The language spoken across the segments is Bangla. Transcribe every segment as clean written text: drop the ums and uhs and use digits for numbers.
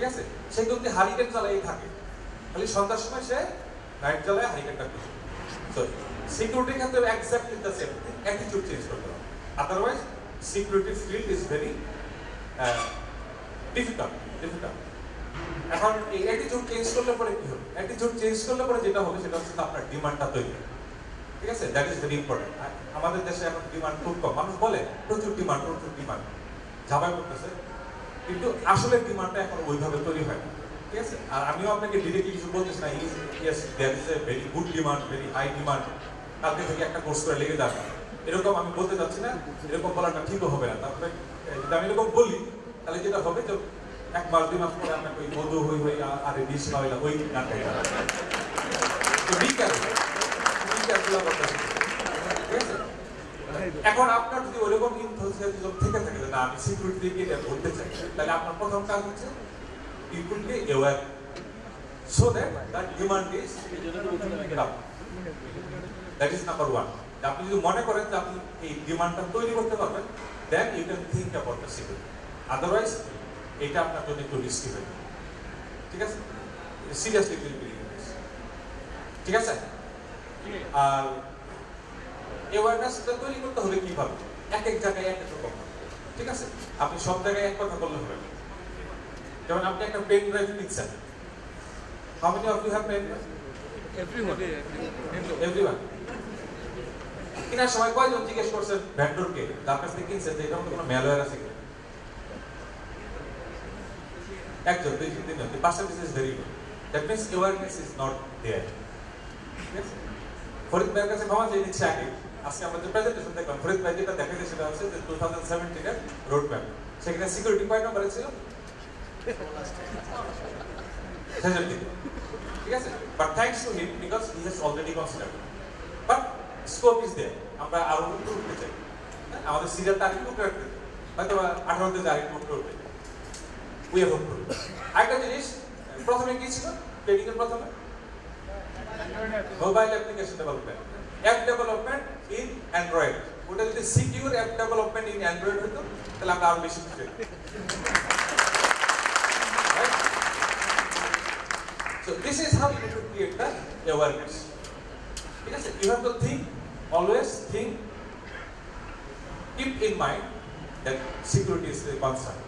ঠিক আছে? সে কিন্তু হারিকেন চালাই থাকে, খালি সন্ধ্যার সময় সে লাইট জ্বালায় হারিকেনটা খুঁজে। তো সিকিউরিটির ক্ষেত্রে exactly the same thing, attitude change করতে হবে, otherwise security field is very difficult. এখন এই অ্যাটিটিউড চেঞ্জ করলে পরে কি হবে? অ্যাটিটিউড চেঞ্জ করলে পরে যেটা হবে সেটা হচ্ছে আপনার ডিমান্ডটা তৈরি হবে, ঠিক আছে? That is very important. আমাদের দেশে এখন ডিমান্ড খুব কম, মানুষ বলে প্রচুর ডিমান্ড ঝামেলা করতেছে, কিন্তু আসলে ডিমান্ডটা এখন ওইভাবে তৈরি হয় না, ঠিক আছে? আর আমিও আপনাকে ডিরেক্টলি কিছু বলতেছি না, yes there is a very good demand, very high demand, কালকে থেকে একটা কোর্স করে লেগে যাবে, এরকম আমি বলতে চাচ্ছি না, এরকম বলাটা ঠিকও হবে না। তারপরে যদি আমি এরকম বলি তাহলে যেটা হবে যে 1 মাস 2 মাস পরে আপনাকে ওই মধু হই আর বিষ খাওয়াইলা ওই গানটা গাইলাম। তো ঠিক আছে, ঠিক আছে? এখন আপনার যদি ওইরকম ইনথুসিয়াজম থেকে থাকে যে না আমি সিকিউরিটি দিকে এটা বলতে চাই, তাহলে আপনার প্রথম কাজ হচ্ছে পিপলকে aware so that demand is that is number 1। আপনি যদি মনে করেন যে আপনি এই ডিমান্ডটা তৈরি করতে পারবেন, then you can think about the security, otherwise এটা আপনার জন্য একটু রিস্কি হবে, ঠিক আছে? সিরিয়াসলি ঠিক আছে? আর অ্যাওয়ারনেসটা তৈরি করতে হলে কিভাবে? এক এক জায়গায় এক এক রকম, ঠিক আছে? আপনি সব জায়গায় এক কথা বললে হবে না। যেমন আপনি একটা পেন ড্রাইভ কিনছেন, how many of you have pen drive? Everyone. কেনার সময় কয়জন জিজ্ঞেস করছেন ভেন্ডরকে, যার কাছ থেকে কিনছেন, যে এটার মধ্যে কোনো ম্যালওয়্যার আছে কিনা? একজন, 2 জন, 3 জন। The percentage is very low. That means awareness is not there. Yes? Farid ভাইয়ের কাছে ক্ষমা চেয়ে নিচ্ছে আগে। আজকে আমরা যে প্রেজেন্টেশন দেখলাম, ফরিদ ভাই যেটা দেখাইছে সেটা হচ্ছে যে 2017 এর রোড ম্যাপ। সেখানে সিকিউরিটি কয় নম্বরে ছিল? 66, ঠিক আছে? But thanks to him because he has already considered, but scope is there. আমরা আরো উপরে উঠতে চাই, আমাদের সিরিয়ালটা আরেকটু উপরে উঠতে চাই, হয়তো 18তে যে আরেকটু উপরে উঠতে চাই। We have hope. আরেকটা জিনিস, প্রথমে কি ছিল ট্রেনিং এর? প্রথমে mobile application development, app development in Android. ওটা যদি secure app development in Android হতো তাহলে আমরা আরো বেশি খুশি হতাম। So this is how you need to create the awareness. ঠিক আছে? You have to think, always think, keep in mind that security is a concern.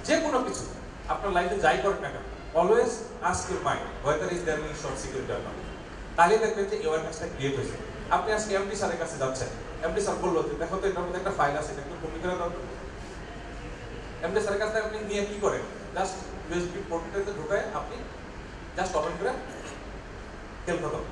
যে কোনো কিছু আপনার লাইফে যাই করেন না কেন, always ask your mind whether is there any short security or not. তাহলে দেখবেন যে অ্যাওয়ারনেসটা ক্রিয়েট হয়েছে। আপনি আজকে এমডি স্যারের কাছে যাচ্ছেন, এমডি স্যার বললো যে দেখো তো এটার মধ্যে একটা ফাইল আছে, এটা একটু কপি করে দাও। এমডি স্যারের কাছে আপনি নিয়ে কি করেন? জাস্ট ইউএসবি পোর্টটাতে ঢোকায় আপনি জাস্ট ওপেন করে খেল খতম,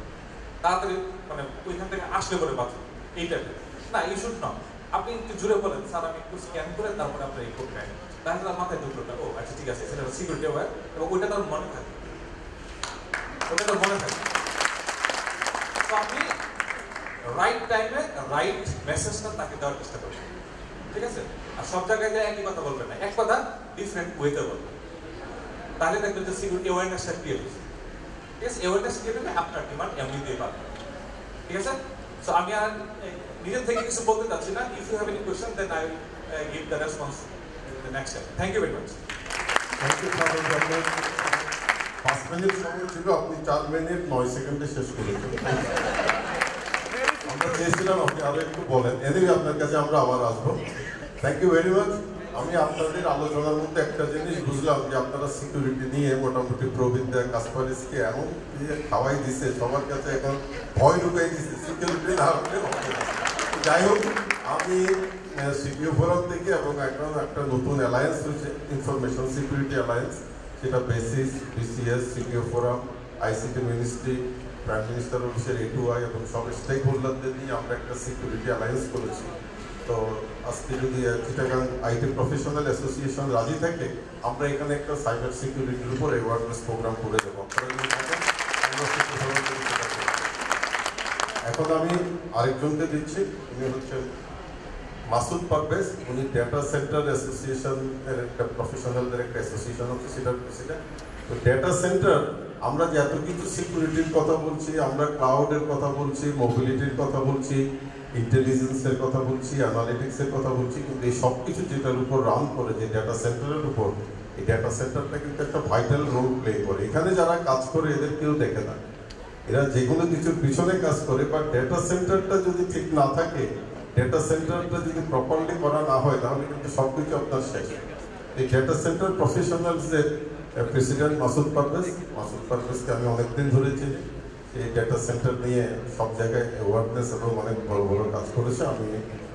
তাড়াতাড়ি, মানে ওইখান থেকে আসলে করে বাঁচুন এই টাইপের। না, ইউ শুড নট। আপনি একটু জুড়ে বলেন স্যার আমি একটু স্ক্যান করে তারপরে আপনার এই কোড নেয়, তাহলে তার মাথায় ঢুকলো, ও আচ্ছা ঠিক আছে, সেটা সিকিউরিটি অ্যাওয়্যার, এবং ওইটা তার মনে থাকে, ওটা তার মনে থাকে। তো আপনি রাইট টাইমে রাইট মেসেজটা তাকে দেওয়ার চেষ্টা করবেন, ঠিক আছে? আর সব জায়গায় যায় একই কথা বলবেন না, এক কথা ডিফারেন্ট ওয়েতে বলবেন, তাহলে দেখবেন যে সিকিউরিটি অ্যাওয়ারনেসটা ক্রিয়েট হয়েছে। ঠিক আছে? অ্যাওয়ারনেস ক্রিয়েট হলে আপনার ডিমান্ড এমনিতেই পাবেন, ঠিক আছে? সো আমি আর নিজের থেকে কিছু বলতে চাচ্ছি না। If you have any question then I will give the response the next time. Thank you very much. Thank you Faruk ভাই। 5 মিনিট সময় ছিল, আপনি 4 মিনিট 9 সেকেন্ডে শেষ করেছেন। আমরা চেয়েছিলাম আপনি আরো একটু বলেন, এদিকে আপনার কাছে আমরা আবার আসবো। Thank you very much. আমি আপনাদের আলোচনার মধ্যে একটা জিনিস বুঝলাম যে আপনারা সিকিউরিটি নিয়ে মোটামুটি প্রবীণদের কাসপারিসকে এমন দিয়ে খাওয়াই দিছে, সবার কাছে এখন ভয় ঢুকাই দিছে সিকিউরিটি না হলে হবে না। যাই হোক, আমি সিকিউ ফোরাম থেকে এবং এখন একটা নতুন অ্যালায়েন্স হয়েছে, ইনফরমেশন সিকিউরিটি অ্যালায়েন্স, সেটা basis, BCS, CQ forum, ICT ministry, prime minister অফিসের A2I এবং সব স্টেক হোল্ডারদের নিয়ে আমরা একটা সিকিউরিটি অ্যালায়েন্স করেছি। তো আজকে যদি চিটাগাং আইটি প্রফেশনাল অ্যাসোসিয়েশন রাজি থাকে, আমরা এখানে একটা সাইবার সিকিউরিটির উপর অ্যাওয়ারনেস প্রোগ্রাম করে দেবো। এখন আমি আরেকজনকে দিচ্ছি, উনি হচ্ছেন মাসুদ পারভেজ। উনি ডেটা সেন্টার অ্যাসোসিয়েশনের একটা প্রফেশনালদের একটা অ্যাসোসিয়েশন হচ্ছে, সেটার প্রেসিডেন্ট। তো ডেটা সেন্টার, আমরা যে এত কিছু সিকিউরিটির কথা বলছি, আমরা ক্লাউডের কথা বলছি, মোবিলিটির কথা বলছি, ইন্টেলিজেন্সের কথা বলছি, অ্যানালিটিক্সের কথা বলছি, কিন্তু এই সব কিছু যেটার উপর রান করে, যে ডেটা সেন্টারের উপর, এই ডেটা সেন্টারটা কিন্তু একটা ভাইটাল রোল প্লে করে। এখানে যারা কাজ করে এদের কেউ দেখে না, এরা যেগুলো কিছুর পিছনে কাজ করে, বা ডেটা সেন্টারটা যদি ঠিক না থাকে, ডেটা সেন্টারটা যদি প্রপারলি করা না হয়, তাহলে কিন্তু সব কিছু আপনার শেষ। এই ডেটা সেন্টার প্রফেশনালসদের প্রেসিডেন্ট মাসুদ পারভেজকে আমি অনেকদিন ধরে চিনি। এই ডেটা সেন্টার নিয়ে সব জায়গায় অ্যাওয়ারনেস এবং অনেক বড় বড় কাজ করেছে। আমি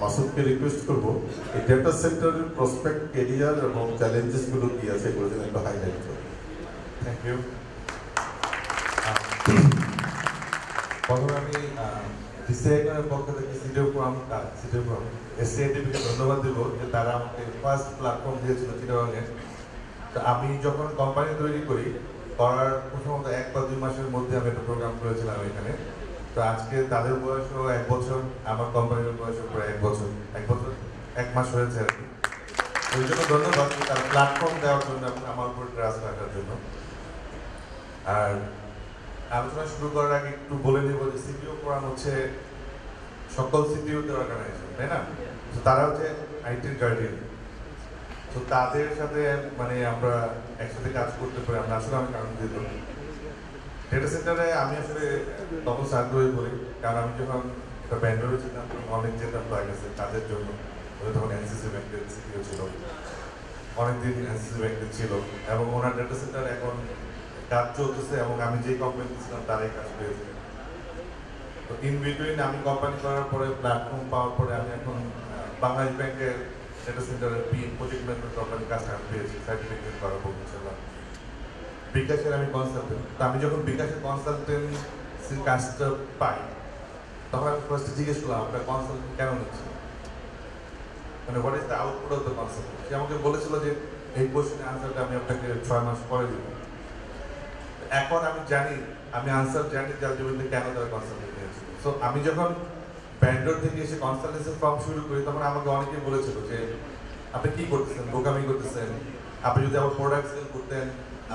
মাসুদকে রিকোয়েস্ট করবো এই ডেটা সেন্টারের প্রসপেক্ট, কেরিয়ার এবং চ্যালেঞ্জেসগুলো কি আছে এগুলো যেন একটু হাইলাইট করবো। Thank you. প্রথমে আমি ডিসিআইএর পক্ষ থেকে এসসিআইটিভিকে ধন্যবাদ দেব যে তারা আমাকে ফার্স্ট প্ল্যাটফর্ম দিয়েছিল চিটাগাংয়ে। তো আমি যখন কোম্পানি তৈরি করার প্রথমত 1 বা 2 মাসের মধ্যে আমি একটা প্রোগ্রাম করেছিলাম এখানে। তো আজকে তাদের বয়সও 1 বছর, আমার কোম্পানির বয়সও প্রায় 1 বছর 1 মাস হয়েছে আর কি। ওই জন্য ধন্যবাদ তারা প্ল্যাটফর্ম দেওয়ার জন্য, আমার উপর ট্রাস্ট রাখার জন্য। আর আলোচনা শুরু করার আগে একটু বলে নেব যে সিপিও ফোরাম হচ্ছে সকল সিপিওদের অর্গানাইজেশন, তাই না? তো তারা হচ্ছে আইটির গার্ডিয়ান। তো তাদের সাথে মানে আমরা একসাথে কাজ করতে পারি, আমরা আসলে অনেক আনন্দিত। ডেটা সেন্টারে আমি আসলে তখন আগ্রহী বলি, কারণ আমি যখন একটা ব্যান্ডারে ছিলাম অনেক যেতাম তার কাছে কাজের জন্য। তখন এনসিসি ব্যাংকের সিপিও ছিল, অনেকদিন এনসিসি ব্যাংকের ছিল, এবং ওনার ডেটা সেন্টার এখন কাজ চলতেছে, এবং আমি যে কোম্পানিতে ছিলাম তারাই কাজ পেয়েছে। তো ইন বিটুইন আমি কোম্পানি করার পরে, প্ল্যাটফর্ম পাওয়ার পরে, আমি এখন বাংলাদেশ ব্যাংকের ডেটা সেন্টারের প্রজেক্ট ম্যানেজমেন্ট কোম্পানির কাজ পেয়েছি, সার্টিফিকেট করার পর ইনশাআল্লাহ। বিকাশের আমি কনসালটেন্ট। তো আমি যখন বিকাশের কনসালটেন্সির কাজটা পাই, তখন আমি ফার্স্টে জিজ্ঞেস করলাম আপনার কনসালটেন্ট কেন নিচ্ছেন, মানে what is the output of the consultant. সে আমাকে বলেছিল যে এই কোশ্চেনের আনসারটা আমি আপনাকে 6 মাস পরে দিব। এখন আমি জানি, আমি আনসার জানি যে আলটিমেটলি কেন তারা কনসালটেন্ট নিয়েছিল। সো আমি যখন ব্যান্ডর থেকে এসে কনসালটেন্সির ফর্ম শুরু করি, তখন আমাকে অনেকেই বলেছিল যে আপনি কি করতেছেন, বোকামি করতেছেন, আপনি যদি আমার প্রোডাক্ট সেল করতেন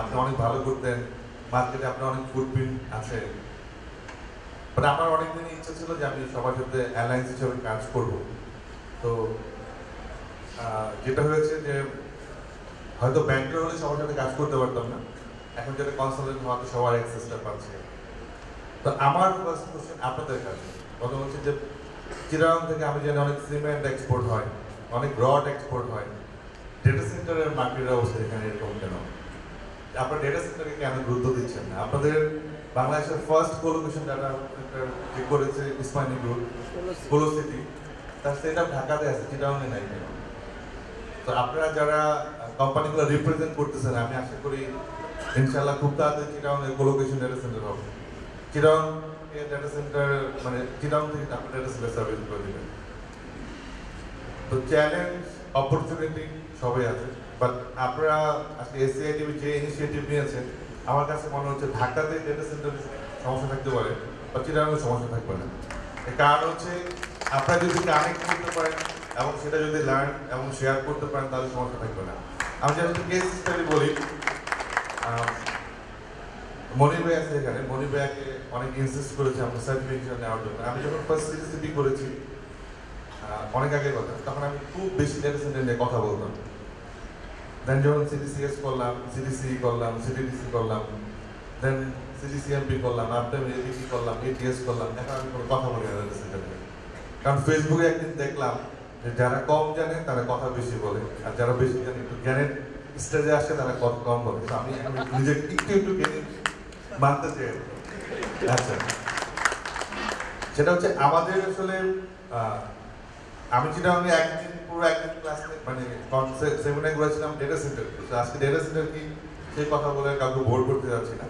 আপনি অনেক ভালো করতেন, মার্কেটে আপনার অনেক ফুটপ্রিন্ট আছে। বাট আমার অনেকদিনই ইচ্ছা ছিল যে আমি সবার সাথে অ্যালায়েন্স হিসেবে কাজ করব। তো যেটা হয়েছে যে হয়তো ব্যাংকের হলে সবার সাথে কাজ করতে পারতাম না, এখন যেটা কনসালটেন্ট হওয়াতে সবার অ্যাক্সেসটা পাচ্ছে। তো আমার ফার্স্ট কোশ্চেন আপনাদের কাছে প্রথম হচ্ছে যে চিটাগাং থেকে আমি জানি অনেক সিমেন্ট এক্সপোর্ট হয়, অনেক রড এক্সপোর্ট হয়, ডেটা সেন্টারের মার্কেটের অবস্থা এখানে এরকম কেন? আপনার ডেটা সেন্টারকে কেন গুরুত্ব দিচ্ছেন না? আপনাদের বাংলাদেশের ফার্স্ট কোলোকেশন ডাটা সেন্টার যে করেছে ইসমাইলি গ্রুপ, কোলো সিটি, তার সেটা ঢাকাতে আছে, চিটাগাংয়ে নাই কেন? তো আপনারা যারা কোম্পানিগুলো রিপ্রেজেন্ট করতেছেন, আমি আশা করি ইনশাআল্লাহ খুব তাড়াতাড়ি চিটাগাংয়ে কোলোকেশন ডেটা সেন্টার হবে। চিটাগাং ডেটা সেন্টার মানে চিটাগাং থেকে আপনার ডেটা সেন্টার সার্ভিস করে দেবেন। তো চ্যালেঞ্জ, অপরচুনিটি সবই আছে, বাট আপনারা আজকে এসসিআইটিভি যে ইনিশিয়েটিভ নিয়েছেন, আমার কাছে মনে হচ্ছে ঢাকাতে ডেটা সেন্টারের সমস্যা থাকতে পারে বা চিটাগাংয়ের সমস্যা থাকবে না। এর কারণ হচ্ছে আপনারা যদি কানেক্ট করতে পারেন এবং সেটা যদি লার্ন এবং শেয়ার করতে পারেন, তাহলে সমস্যা থাকবে না। আমি যদি কেস স্টাডি বলি, মনির ভাই আছে এখানে, মনির ভাইকে অনেক ইনসিস্ট করেছে আমরা সার্টিফিকেশন নেওয়ার জন্য। আমি যখন ফার্স্ট সিটিসিপি করেছি অনেক আগের কথা, তখন আমি খুব বেশি ডেটা সেন্টার নিয়ে কথা বলতাম। দেন যখন সিটিসিএস করলাম, সিটিসি করলাম, সিটিডিসি করলাম, দেন সিটিসিএমপি করলাম, আফটার এবিসি করলাম, এটিএস করলাম, এখন আমি কোনো কথা বলি না ডেটা সেন্টার নিয়ে। কারণ ফেসবুকে একদিন দেখলাম যে যারা কম জানে তারা কথা বেশি বলে, আর যারা বেশি জানে একটু জ্ঞানের স্টেজে আসে তারা কথা কম বলে। আমি নিজেকে একটু জ্ঞানী মানতে চাই। আচ্ছা, সেটা হচ্ছে আমাদের আসলে আমি যেটা আমি পুরো একদিন ক্লাস মানে সেমিনার করেছিলাম ডেটা সেন্টার। আজকে ডেটা সেন্টার কি সেই কথা বলে কাউকে বোর করতে যাচ্ছি না,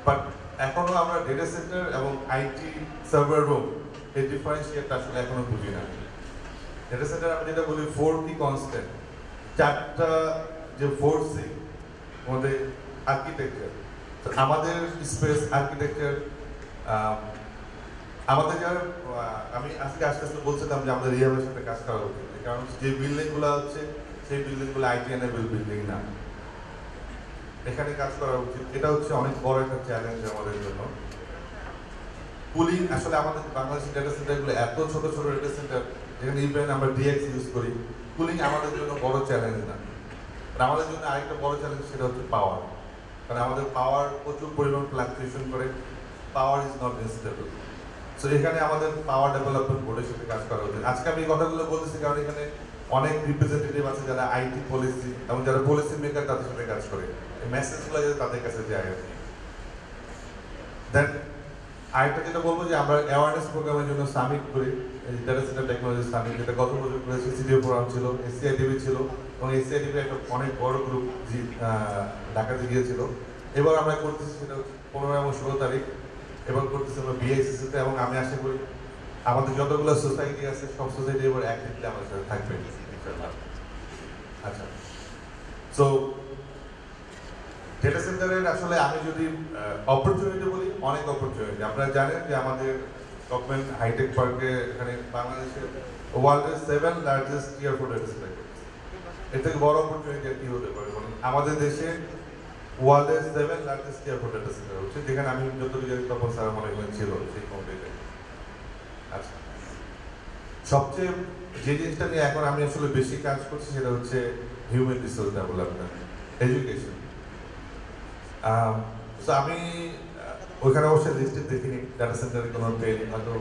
বাট এখনো আমরা ডেটা সেন্টার এবং আইটি সার্ভার রুম এই ডিফারেন্সিয়েটটা আসলে এখনো বুঝি না। ডেটা সেন্টার আমি যেটা বলি 4 কি কনস্ট্যান্ট, 4টা যে 4C আমাদের আর্কিটেকচার, আমাদের স্পেস আর্কিটেকচার, আমাদের যারা আমি আজকে আস্তে আস্তে বলছিলাম যে আমাদের রিহাবের সাথে কাজ করা উচিত, কারণ যে বিল্ডিংগুলো হচ্ছে সেই বিল্ডিংগুলো আইটি এনেবল বিল্ডিং না, এখানে কাজ করা উচিত। এটা হচ্ছে অনেক বড় একটা চ্যালেঞ্জ আমাদের জন্য। কুলিং আসলে আমাদের বাংলাদেশের ডেটা সেন্টারগুলো এত ছোট ছোট ডেটা সেন্টার, যেখানে ইভেন আমরা ডিএক্স ইউজ করি, কুলিং আমাদের জন্য বড় চ্যালেঞ্জ না। আমাদের জন্য আরেকটা বড় চ্যালেঞ্জ সেটা হচ্ছে পাওয়ার, কারণ আমাদের পাওয়ার প্রচুর পরিমাণ ফ্লাকচুয়েশন করে, power is not stable. So এখানে আমাদের পাওয়ার ডেভেলপমেন্ট বোর্ডের সাথে কাজ করা হচ্ছে। আজকে আমি এই কথাগুলো বলতেছি কারণ এখানে অনেক রিপ্রেজেন্টেটিভ আছে যারা আইটি পলিসি এবং যারা পলিসি মেকার তাদের সাথে কাজ করে, এই মেসেজগুলো যাতে তাদের কাছে যায় আর কি। দেন আরেকটা যেটা বলবো যে আমরা অ্যাওয়ারনেস প্রোগ্রামের জন্য সামিট করি, ডেটা সেন্টার টেকনোলজি সামিট, যেটা গত বছর করেছে, সিডিও প্রোগ্রাম ছিল, এসসিআইডিবি ছিল, এবং এসসিআইডিবি একটা অনেক বড় গ্রুপ ঢাকাতে গিয়েছিল। এবার আমরা করতেছি সেটা হচ্ছে 15 এবং 16 তারিখ, এবার করতেছি আমরা বিআইসিসিতে, এবং আমি আশা করি আমাদের যতগুলো সোসাইটি আছে সব সোসাইটি এবার অ্যাক্টিভলি আমাদের সাথে থাকবে। আচ্ছা, সো ডেটা সেন্টারের আসলে আমি যদি অপরচুনিটি বলি, অনেক অপরচুনিটি। আপনারা জানেন যে আমাদের গভর্নমেন্ট হাইটেক পার্কে এখানে বাংলাদেশের ওয়ার্ল্ডের 7 লার্জেস্ট টিয়ার 4 ডেটা সেন্টার করছে। এর থেকে বড় অপরচুনিটি আর কি হতে পারে বলুন? আমাদের দেশে ওয়ার্ল্ডের 7 লার্জেস্ট টিয়ার 4 ডেটা সেন্টার হচ্ছে, যেখানে আমি যতটুকু জানি তখন স্যার মনে ছিল সেই কমিটিতে। আচ্ছা, সবচেয়ে যে জিনিসটা নিয়ে এখন আমি আসলে বেশি কাজ করছি সেটা হচ্ছে হিউম্যান রিসোর্স ডেভেলপমেন্ট, এডুকেশন। তো আমি ওইখানে অবশ্যই লিস্টে দেখিনি ডাটা সেন্টারের কোনো ট্রেনিং, হয়তো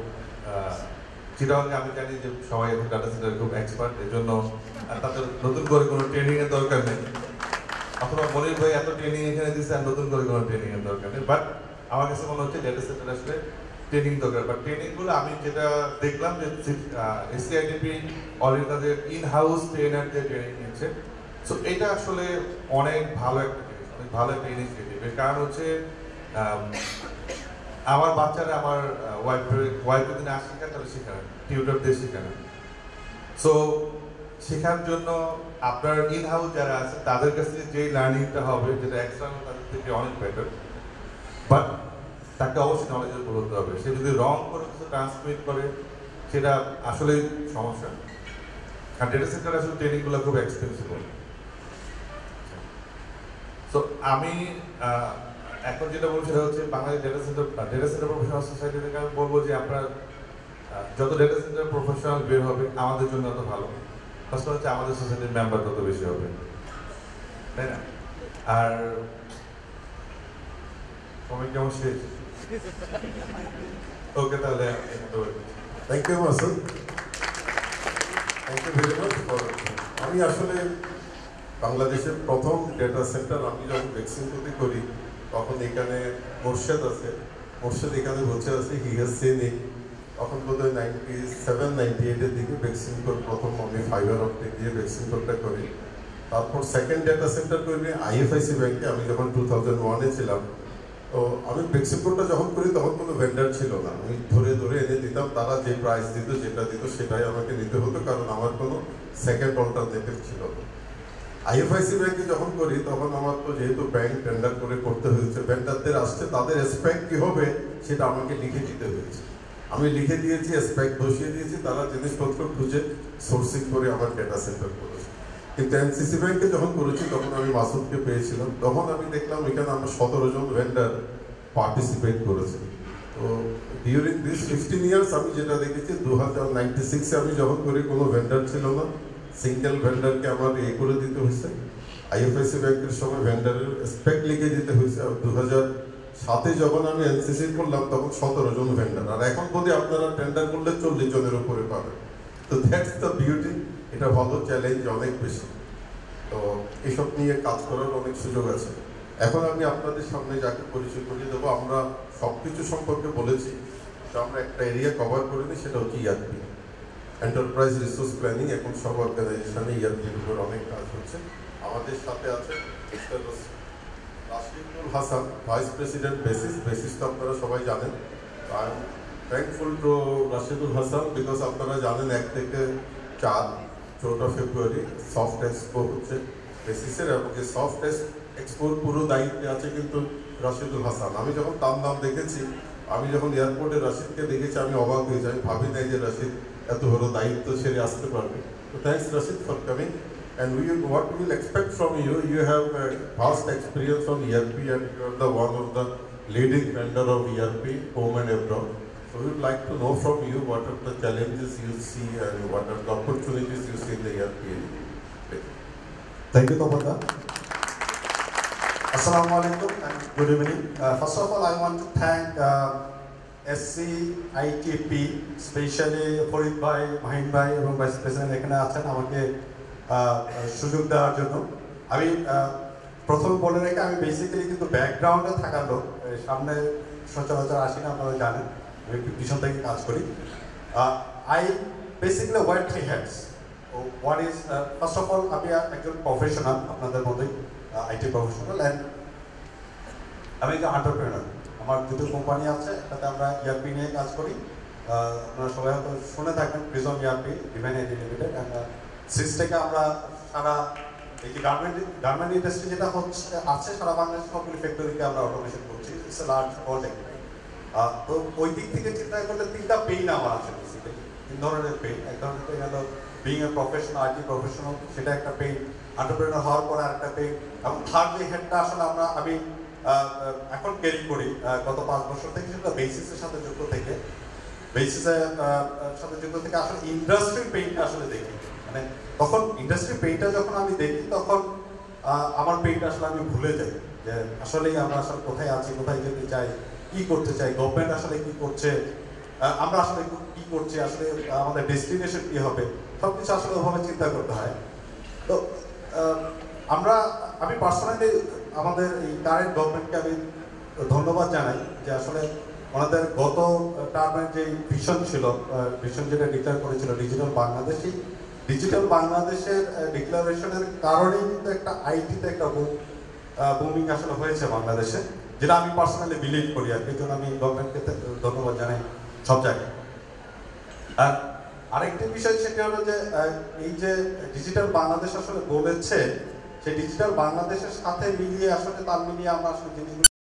চিটাগাংয়ে আমি জানি যে সবাই এখন ডাটা সেন্টারে খুব এক্সপার্ট, এর জন্য তাদের নতুন করে কোনো ট্রেনিং এর দরকার নেই, অথবা মনির ভাই এত ট্রেনিং এখানে দিচ্ছে আর নতুন করে কোনো ট্রেনিং এর দরকার নেই। বাট আমার কাছে মনে হচ্ছে ডেটা সেন্টার আসলে ট্রেনিং দরকার। বাট ট্রেনিংগুলো আমি যেটা দেখলাম যে এসসিআইডিপি অলরেডি তাদের ইন হাউস ট্রেনারদের ট্রেনিং নিচ্ছে। সো এটা আসলে অনেক ভালো একটা জিনিস, অনেক ভালো একটা ইনিশিয়েটিভ। এর কারণ হচ্ছে আমার বাচ্চারা আমার ওয়াইফ যদি না শেখায় তাহলে শেখায়, টিউটর দিয়ে শেখায়। সো শেখার জন্য আপনার ইন হাউস যারা আছে তাদের কাছে যে লার্নিংটা হবে, যেটা এক্সটার্নাল তাদের থেকে অনেক বেটার, বাট তাকে অবশ্যই নলেজের উপর হতে হবে। সে যদি রং করে কিছু ট্রান্সমিট করে সেটা আসলে সমস্যা। আর ডেটা সেন্টার আসলে ট্রেনিংগুলো খুব এক্সপেন্সিভ। সো আমি এখন যেটা বলছি সেটা হচ্ছে Bangladesh data centre professional society থেকে আমি বলবো যে আপনার যত ডেটা সেন্টার প্রফেশনাল বের হবে আমাদের জন্য তত ভালো। ফার্স্ট হচ্ছে আমাদের সোসাইটির মেম্বার তত বেশি হবে, তাই না? আর সময় কেমন শেষ? ওকে, তাহলে thank you Masud, thank you very much. আমি আসলে বাংলাদেশের প্রথম ডেটা সেন্টার আমি যখন বেক্সিমকোতে করি তখন এখানে মোর্শেদ আছে, মোর্শেদ এখানে বসে আছে, হি হ্যাজ সিন ইট। তখন বোধহয় 97-98-এর দিকে বেক্সিমকোর প্রথম আমি ফাইবার অপটিক দিয়ে বেক্সিমকোরটা করি। তারপর সেকেন্ড ডেটা সেন্টার করি আইএফআইসি ব্যাংকে, আমি যখন 2001-এ ছিলাম। তো আমি বেক্সিমকোরটা যখন করি তখন কোনো ভেন্ডার ছিল না, আমি ধরে ধরে এনে দিতাম, তারা যে প্রাইস দিত যেটা দিত সেটাই আমাকে নিতে হতো, কারণ আমার কোনো সেকেন্ড অল্টারনেটিভ ছিল না। আইএফআইসি ব্যাংকে যখন করি তখন আমার তো যেহেতু ব্যাংক টেন্ডার করে করতে হয়েছে, ভেন্ডারদের আসছে, তাদের স্পেক কি হবে সেটা আমাকে লিখে দিতে হয়েছে। আমি লিখে দিয়েছি, স্পেক বসিয়ে দিয়েছি, তারা জিনিসপত্র খুঁজে সোর্সিং করে আমার ডেটা সেন্টার করেছে। কিন্তু এনসিসি ব্যাংকে যখন করেছি তখন আমি মাসুদকে পেয়েছিলাম, তখন আমি দেখলাম এখানে আমরা 17 জন ভেন্ডার পার্টিসিপেট করেছি। তো ডিউরিং দিস 15 ইয়ার্স আমি যেটা দেখেছি, 2096-এ আমি যখন করি কোনো ভেন্ডার ছিল না, সিঙ্গেল ভেন্ডারকে আমার করে দিতে হয়েছে। আইএফআইসি ব্যাংকের সময় ভেন্ডারের স্পেক লিখে দিতে হয়েছে। আর 2007-এ যখন আমি এনসিসি করলাম তখন 17 জন ভেন্ডার, আর এখন যদি আপনারা টেন্ডার করলে 40 জনের উপরে পাবেন। তো দ্যাটস দ্য বিউটি। এটা ভালো, চ্যালেঞ্জ অনেক বেশি। তো এসব নিয়ে কাজ করার অনেক সুযোগ আছে। এখন আমি আপনাদের সামনে যাকে পরিচয় করিয়ে দেবো, আমরা সব কিছু সম্পর্কে বলেছি, তো আমরা একটা এরিয়া কভার করিনি, সেটা হচ্ছে ইআরপি, এন্টারপ্রাইজ রিসোর্স প্ল্যানিং। এখন সব অর্গানাইজেশনে ইআরপির উপর অনেক কাজ হচ্ছে। আমাদের সাথে আছে Rashidul Hasan, vice president basis. Basis তো আপনারা সবাই জানেন। I am thankful to Rashidul Hasan, because আপনারা জানেন 1 থেকে 4 14 ফেব্রুয়ারি সফট এক্সপো হচ্ছে বেসিসের, এবং এই সফট এক্সপোর পুরো দায়িত্বে আছে কিন্তু রাশিদুল হাসান। আমি যখন তার নাম দেখেছি, আমি যখন এয়ারপোর্টে রাশিদকে দেখেছি, আমি অবাক হয়ে যাই, ভাবি নাই যে রাশিদ এত বড় দায়িত্ব ছেড়ে আসতে পারবে। তো thanks Rashid for coming, and what we will expect from you, you have a vast experience on ERP and you are the one of the leading vendor of ERP home and abroad. So we would like to know from you what are the challenges you see and what are the opportunities you see in the ERP area. Thank you, Topaka. Assalamu alaikum and good evening. First of all, I want to thank SCITP, especially Farid Bhai, Mahin Bhai এবং ভাইস প্রেসিডেন্ট এখানে আছেন আমাকে সুযোগ দেওয়ার জন্য। আমি প্রথমে বলে রেখে আমি বেসিক্যালি কিন্তু ব্যাকগ্রাউন্ডে থাকার লোক, সামনে সচরাচর আসি না, আপনারা জানেন আমি একটু পিছন থেকে কাজ করি। I basically wear 3 hats. One is first of all আমি একজন প্রফেশনাল আপনাদের মতোই আইটি প্রফেশনাল অ্যান্ড আমি একজন এন্টারপ্রেনার। আমার দুটো কোম্পানি আছে, একটাতে আমরা ইয়ারপি নিয়ে কাজ করি, আপনারা সবাই হয়তো শুনে থাকবেন Prism ERP Divine IT Limited, and সিস্টেকে আমরা সারা এই যে গার্মেন্ট ইন্ডাস্ট্রি যেটা হচ্ছে আছে সারা বাংলাদেশ সবগুলি ফ্যাক্টরিকে আমরা অটোমেশন করছি। It's a large project. তো ওই দিক থেকে চিন্তা করলে 3টা পেইন আমার আছে বেসিক্যালি, 3 ধরনের পেইন। এক ধরনের পেইন হলো being a professional IT professional, সেটা একটা পেইন, এন্টারপ্রেনার হওয়ার পর আরেকটা পেইন, এবং থার্ড যে হেডটা আসলে আমি এখন ক্যারি করি গত 5 বছর থেকে, সেটা বেসিসের সাথে যুক্ত থেকে, বেসিসের সাথে যুক্ত থেকে আসলে ইন্ডাস্ট্রির পেইনটা আসলে দেখি। মানে তখন ইন্ডাস্ট্রির পেইনটা যখন আমি দেখি তখন আমার পেইনটা আসলে আমি ভুলে যাই যে আসলেই আমরা আসলে কোথায় আছি, কোথায় যেতে চাই, কি করতে চাই, গভর্নমেন্ট আসলে কি করছে, আমরা আসলে কি করছি, আসলে আমাদের ডেস্টিনেশন কি হবে, সবকিছু আসলে ওভাবে চিন্তা করতে হয়। তো আমি পার্সোনালি আমাদের এই কারেন্ট গভর্নমেন্টকে আমি ধন্যবাদ জানাই যে আসলে ওনাদের গত টার্মের যে ভিশন ছিল, ভিশন যেটা ডিক্লেয়ার করেছিল ডিজিটাল বাংলাদেশের ডিক্লারেশনের কারণেই কিন্তু একটা আইটিতে একটা বুমিং আসলে হয়েছে বাংলাদেশে, যেটা আমি পার্সোনালি বিলিভ করি। আর এই জন্য আমি গভর্নমেন্টকে ধন্যবাদ জানাই সব জায়গায়। আর আরেকটি বিষয় সেটা হলো যে এই যে ডিজিটাল বাংলাদেশ আসলে বলেছে, সেই ডিজিটাল বাংলাদেশের সাথে মিলিয়ে আসলে তাল মিলিয়ে আমরা আসলে জিনিসগুলো